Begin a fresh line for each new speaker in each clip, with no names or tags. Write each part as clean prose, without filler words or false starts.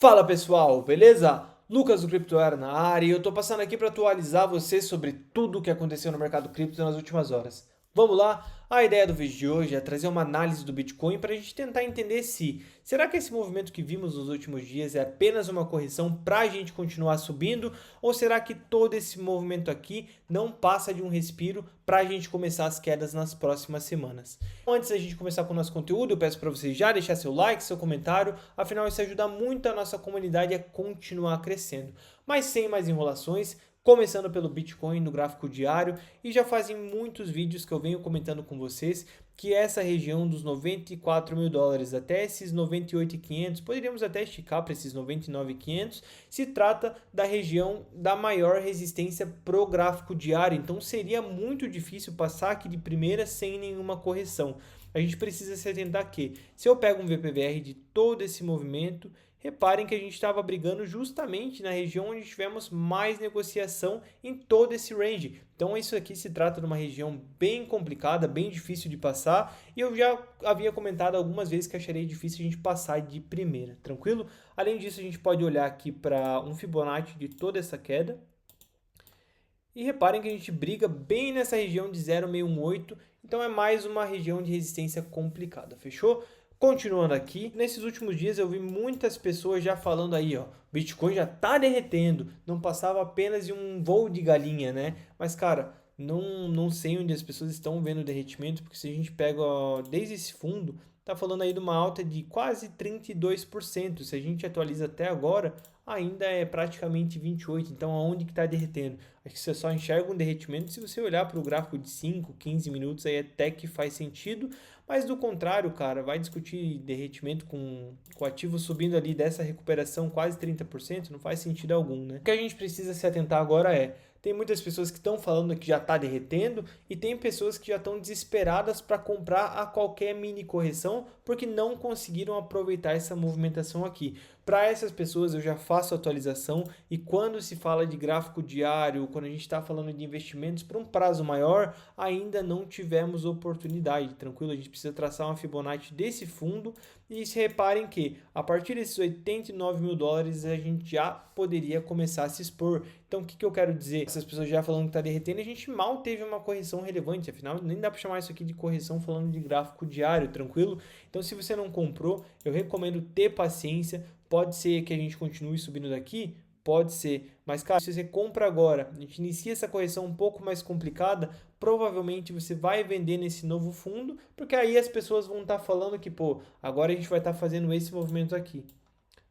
Fala pessoal, beleza? Lucas do CryptoEra na área e eu tô passando aqui para atualizar você sobre tudo o que aconteceu no mercado cripto nas últimas horas. Vamos lá? A ideia do vídeo de hoje é trazer uma análise do Bitcoin para a gente tentar entender se será que esse movimento que vimos nos últimos dias é apenas uma correção para a gente continuar subindo ou será que todo esse movimento aqui não passa de um respiro para a gente começar as quedas nas próximas semanas? Antes da gente começar com o nosso conteúdo, eu peço para você já deixar seu like, seu comentário, afinal isso ajuda muito a nossa comunidade a continuar crescendo. Mas sem mais enrolações, começando pelo Bitcoin no gráfico diário, e já fazem muitos vídeos que eu venho comentando com vocês que essa região dos 94 mil dólares até esses 98.500, poderíamos até esticar para esses 99.500, se trata da região da maior resistência pro gráfico diário, então seria muito difícil passar aqui de primeira sem nenhuma correção. A gente precisa se atentar que, se eu pego um VPVR de todo esse movimento, reparem que a gente estava brigando justamente na região onde tivemos mais negociação em todo esse range. Então isso aqui se trata de uma região bem complicada, bem difícil de passar, e eu já havia comentado algumas vezes que acharia difícil a gente passar de primeira, tranquilo? Além disso, a gente pode olhar aqui para um Fibonacci de toda essa queda, e reparem que a gente briga bem nessa região de 0,618, então é mais uma região de resistência complicada, fechou? Continuando aqui, nesses últimos dias eu vi muitas pessoas já falando aí, ó, Bitcoin já tá derretendo, não passava apenas de um voo de galinha, né? Mas cara, não sei onde as pessoas estão vendo o derretimento, porque se a gente pega ó, desde esse fundo, tá falando aí de uma alta de quase 32%. Se a gente atualiza até agora, ainda é praticamente 28%. Então, aonde que está derretendo? Acho que você só enxerga um derretimento se você olhar para o gráfico de 5, 15 minutos, aí até que faz sentido. Mas do contrário, cara, vai discutir derretimento com o ativo subindo ali dessa recuperação quase 30%, não faz sentido algum, né? O que a gente precisa se atentar agora é, tem muitas pessoas que estão falando que já está derretendo e tem pessoas que já estão desesperadas para comprar a qualquer mini correção porque não conseguiram aproveitar essa movimentação aqui. Para essas pessoas eu já faço atualização e quando se fala de gráfico diário, quando a gente está falando de investimentos para um prazo maior, ainda não tivemos oportunidade, tranquilo? A gente precisa traçar uma Fibonacci desse fundo e se reparem que a partir desses 89 mil dólares a gente já poderia começar a se expor. Então o que eu quero dizer? Essas pessoas já falando que está derretendo, a gente mal teve uma correção relevante, afinal nem dá para chamar isso aqui de correção falando de gráfico diário, tranquilo? Então se você não comprou, eu recomendo ter paciência. Pode ser que a gente continue subindo daqui? Pode ser. Mas, cara, se você compra agora, a gente inicia essa correção um pouco mais complicada, provavelmente você vai vender nesse novo fundo, porque aí as pessoas vão estar falando que, pô, agora a gente vai estar fazendo esse movimento aqui.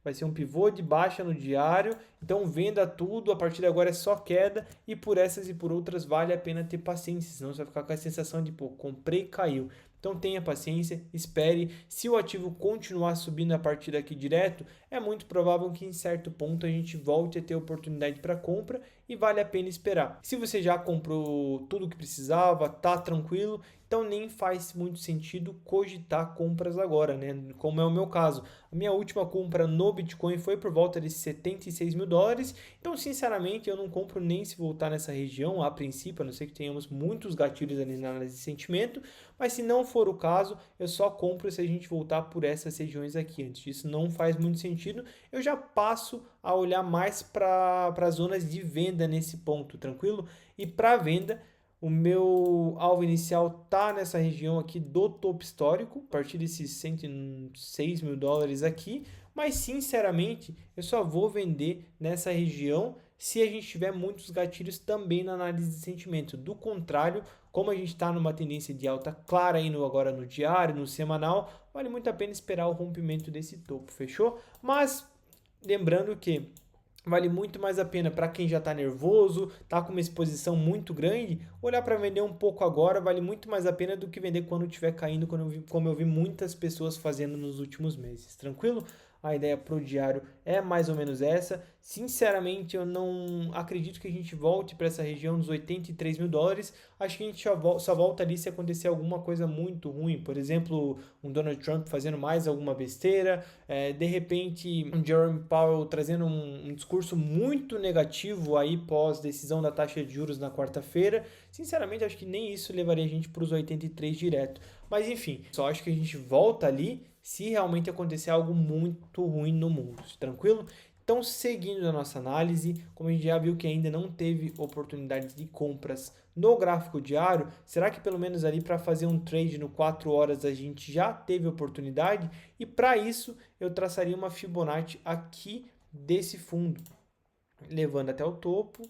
Vai ser um pivô de baixa no diário, então venda tudo, a partir de agora é só queda e por essas e por outras vale a pena ter paciência, senão você vai ficar com a sensação de, pô, comprei e caiu. Então tenha paciência, espere. Se o ativo continuar subindo a partir daqui direto, é muito provável que em certo ponto a gente volte a ter oportunidade para compra e vale a pena esperar. Se você já comprou tudo que precisava, tá tranquilo, então nem faz muito sentido cogitar compras agora, né? Como é o meu caso. A minha última compra no Bitcoin foi por volta de 76 mil dólares, então sinceramente eu não compro nem se voltar nessa região, a princípio, a não ser que tenhamos muitos gatilhos ali na análise de sentimento, mas se não for o caso, eu só compro se a gente voltar por essas regiões aqui. Antes disso não faz muito sentido, eu já passo a olhar mais para as zonas de venda nesse ponto, tranquilo? E para venda, o meu alvo inicial tá nessa região aqui do topo histórico, a partir desses 106 mil dólares aqui, mas sinceramente eu só vou vender nessa região se a gente tiver muitos gatilhos também na análise de sentimento. Do contrário, como a gente está numa tendência de alta clara indo agora no diário, no semanal, vale muito a pena esperar o rompimento desse topo, fechou? Mas lembrando que vale muito mais a pena para quem já está nervoso, está com uma exposição muito grande, olhar para vender um pouco agora vale muito mais a pena do que vender quando estiver caindo, como eu vi muitas pessoas fazendo nos últimos meses. Tranquilo? A ideia pro diário é mais ou menos essa. Sinceramente, eu não acredito que a gente volte para essa região dos 83 mil dólares. Acho que a gente só volta ali se acontecer alguma coisa muito ruim. Por exemplo, um Donald Trump fazendo mais alguma besteira. De repente, um Jerome Powell trazendo um discurso muito negativo aí pós decisão da taxa de juros na quarta-feira. Sinceramente, acho que nem isso levaria a gente para os 83 direto. Mas enfim, só acho que a gente volta ali se realmente acontecer algo muito ruim no mundo, tranquilo? Então, seguindo a nossa análise, como a gente já viu que ainda não teve oportunidades de compras no gráfico diário, será que pelo menos ali para fazer um trade no 4 horas a gente já teve oportunidade? E para isso eu traçaria uma Fibonacci aqui desse fundo, levando até o topo.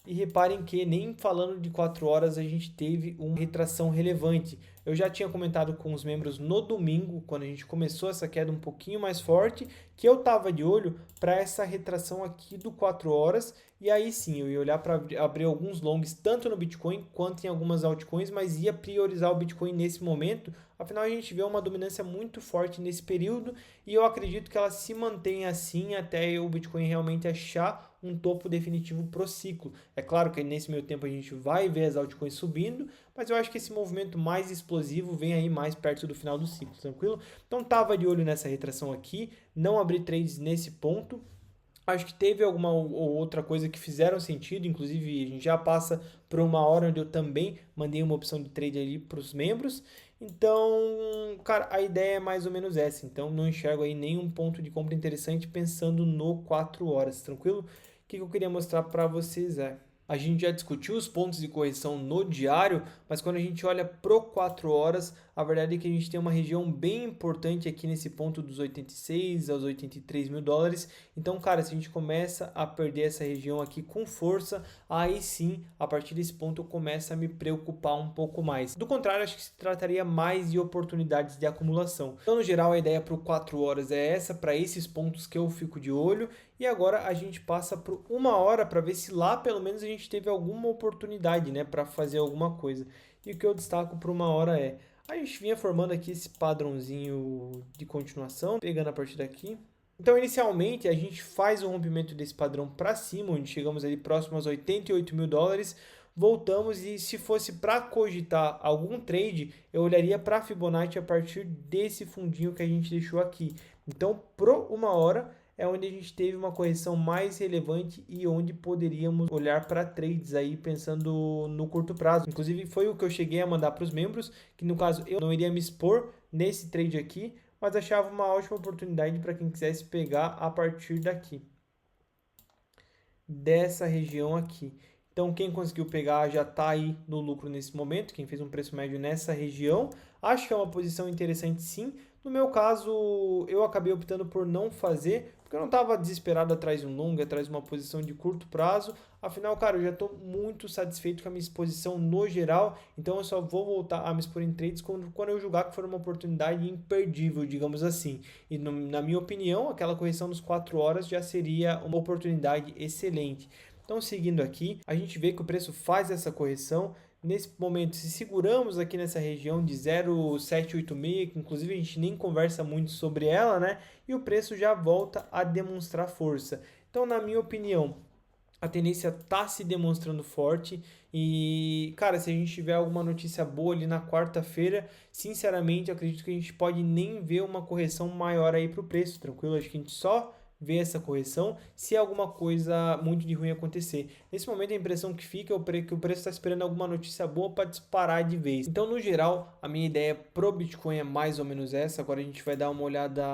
E reparem que nem falando de 4 horas a gente teve uma retração relevante. Eu já tinha comentado com os membros no domingo, quando a gente começou essa queda um pouquinho mais forte, que eu estava de olho para essa retração aqui do 4 horas. E aí sim, eu ia olhar para abrir alguns longs, tanto no Bitcoin quanto em algumas altcoins, mas ia priorizar o Bitcoin nesse momento. Afinal, a gente vê uma dominância muito forte nesse período e eu acredito que ela se mantenha assim até o Bitcoin realmente achar um topo definitivo pro ciclo. É claro que nesse meio tempo a gente vai ver as altcoins subindo, mas eu acho que esse movimento mais explosivo vem aí mais perto do final do ciclo, tranquilo? Então tava de olho nessa retração aqui, não abri trades nesse ponto. Acho que teve alguma ou outra coisa que fizeram sentido, inclusive a gente já passa por uma hora onde eu também mandei uma opção de trade ali para os membros. Então, cara, a ideia é mais ou menos essa. Então, não enxergo aí nenhum ponto de compra interessante pensando no 4 horas, tranquilo? O que eu queria mostrar para vocês é... A gente já discutiu os pontos de correção no diário, mas quando a gente olha pro 4 horas, a verdade é que a gente tem uma região bem importante aqui nesse ponto dos 86 aos 83 mil dólares. Então, cara, se a gente começa a perder essa região aqui com força, aí sim, a partir desse ponto eu começo a me preocupar um pouco mais. Do contrário, acho que se trataria mais de oportunidades de acumulação. Então, no geral, a ideia para o 4 horas é essa, para esses pontos que eu fico de olho. E agora a gente passa para 1 hora para ver se lá pelo menos a gente teve alguma oportunidade, né, para fazer alguma coisa. E o que eu destaco para 1 hora é, a gente vinha formando aqui esse padrãozinho de continuação, pegando a partir daqui. Então, inicialmente, a gente faz o rompimento desse padrão para cima, onde chegamos ali próximo aos 88 mil dólares, voltamos e se fosse para cogitar algum trade, eu olharia para a Fibonacci a partir desse fundinho que a gente deixou aqui. Então, pro 1 hora é onde a gente teve uma correção mais relevante e onde poderíamos olhar para trades aí pensando no curto prazo. Inclusive foi o que eu cheguei a mandar para os membros, que no caso eu não iria me expor nesse trade aqui, mas achava uma ótima oportunidade para quem quisesse pegar a partir daqui, dessa região aqui. Então quem conseguiu pegar já está aí no lucro nesse momento, quem fez um preço médio nessa região. Acho que é uma posição interessante sim. No meu caso, eu acabei optando por não fazer, porque eu não estava desesperado atrás de um long, atrás de uma posição de curto prazo. Afinal, cara, eu já estou muito satisfeito com a minha exposição no geral, então eu só vou voltar a me expor em trades quando eu julgar que for uma oportunidade imperdível, digamos assim. E na minha opinião, aquela correção dos 4 horas já seria uma oportunidade excelente. Então, seguindo aqui, a gente vê que o preço faz essa correção. Nesse momento, se seguramos aqui nessa região de 0,786, que inclusive a gente nem conversa muito sobre ela, né? E o preço já volta a demonstrar força. Então, na minha opinião, a tendência está se demonstrando forte e, cara, se a gente tiver alguma notícia boa ali na quarta-feira, sinceramente, acredito que a gente pode nem ver uma correção maior aí para o preço, tranquilo? Acho que a gente só ver essa correção se alguma coisa muito de ruim acontecer. Nesse momento a impressão que fica é que o preço está esperando alguma notícia boa para disparar de vez. Então, no geral, a minha ideia pro Bitcoin é mais ou menos essa. Agora a gente vai dar uma olhada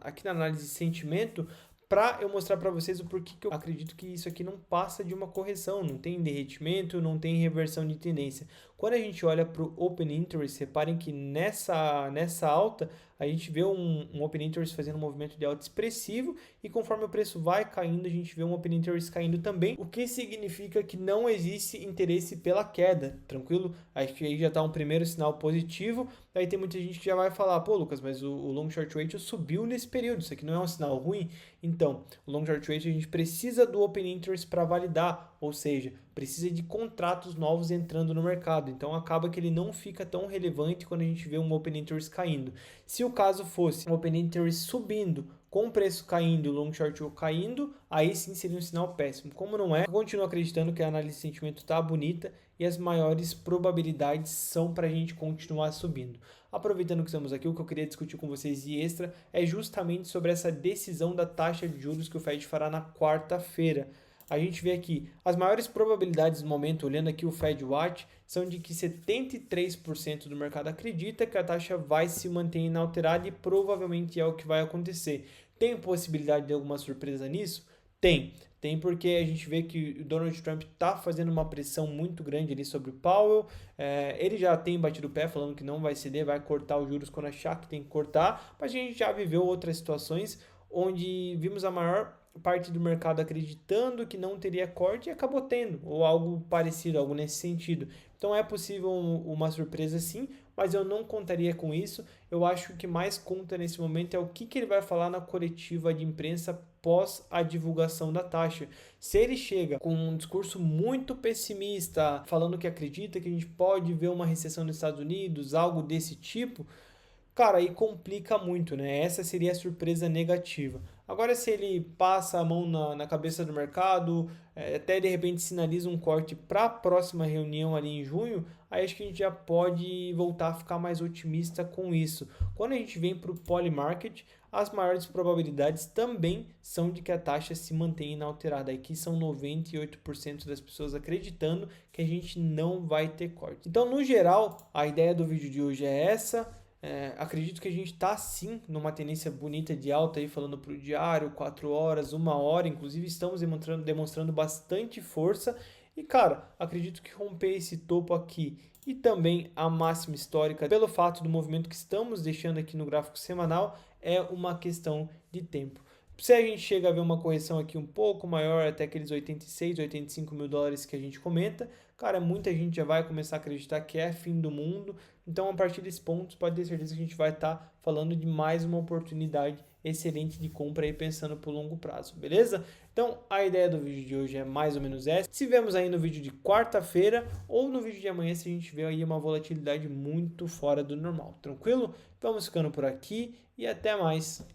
aqui na análise de sentimento para eu mostrar para vocês o porquê que eu acredito que isso aqui não passa de uma correção, não tem derretimento, não tem reversão de tendência. Quando a gente olha para o Open Interest, reparem que nessa alta a gente vê um Open Interest fazendo um movimento de alta expressivo e conforme o preço vai caindo, a gente vê um Open Interest caindo também, o que significa que não existe interesse pela queda, tranquilo? Acho que aí já está um primeiro sinal positivo. Aí tem muita gente que já vai falar, pô Lucas, mas o Long Short Ratio subiu nesse período, isso aqui não é um sinal ruim? Então, o Long Short Ratio a gente precisa do Open Interest para validar, ou seja, precisa de contratos novos entrando no mercado. Então acaba que ele não fica tão relevante quando a gente vê um Open Interest caindo. Se o caso fosse um Open Interest subindo, com o preço caindo e o Long Short caindo, aí sim seria um sinal péssimo. Como não é, eu continuo acreditando que a análise de sentimento está bonita e as maiores probabilidades são para a gente continuar subindo. Aproveitando que estamos aqui, o que eu queria discutir com vocês de extra é justamente sobre essa decisão da taxa de juros que o Fed fará na quarta-feira. a gente vê aqui as maiores probabilidades no momento, olhando aqui o FedWatch, são de que 73% do mercado acredita que a taxa vai se manter inalterada e provavelmente é o que vai acontecer. Tem possibilidade de alguma surpresa nisso? Tem. Tem porque a gente vê que o Donald Trump está fazendo uma pressão muito grande ali sobre o Powell. Ele já tem batido o pé falando que não vai ceder, vai cortar os juros quando achar que tem que cortar. Mas a gente já viveu outras situações onde vimos a maior parte do mercado acreditando que não teria corte e acabou tendo, ou algo parecido, algo nesse sentido. Então é possível uma surpresa sim, mas eu não contaria com isso. Eu acho que o que mais conta nesse momento é o que ele vai falar na coletiva de imprensa pós a divulgação da taxa. Se ele chega com um discurso muito pessimista, falando que acredita que a gente pode ver uma recessão nos Estados Unidos, algo desse tipo, cara, aí complica muito, né? Essa seria a surpresa negativa. Agora, se ele passa a mão na cabeça do mercado, até de repente sinaliza um corte para a próxima reunião ali em junho, aí acho que a gente já pode voltar a ficar mais otimista com isso. Quando a gente vem para o Polymarket, as maiores probabilidades também são de que a taxa se mantenha inalterada. Aqui são 98% das pessoas acreditando que a gente não vai ter corte. Então, no geral, a ideia do vídeo de hoje é essa. Acredito que a gente está sim numa tendência bonita de alta aí, falando para o diário, 4 horas, 1 hora, inclusive estamos demonstrando bastante força e cara, acredito que romper esse topo aqui e também a máxima histórica pelo fato do movimento que estamos deixando aqui no gráfico semanal é uma questão de tempo. Se a gente chega a ver uma correção aqui um pouco maior, até aqueles 86, 85 mil dólares que a gente comenta, cara, muita gente já vai começar a acreditar que é fim do mundo. Então, a partir desses pontos, pode ter certeza que a gente vai estar falando de mais uma oportunidade excelente de compra aí pensando por longo prazo, beleza? Então, a ideia do vídeo de hoje é mais ou menos essa. Se vemos aí no vídeo de quarta-feira ou no vídeo de amanhã, se a gente vê aí uma volatilidade muito fora do normal, tranquilo? Vamos ficando por aqui e até mais.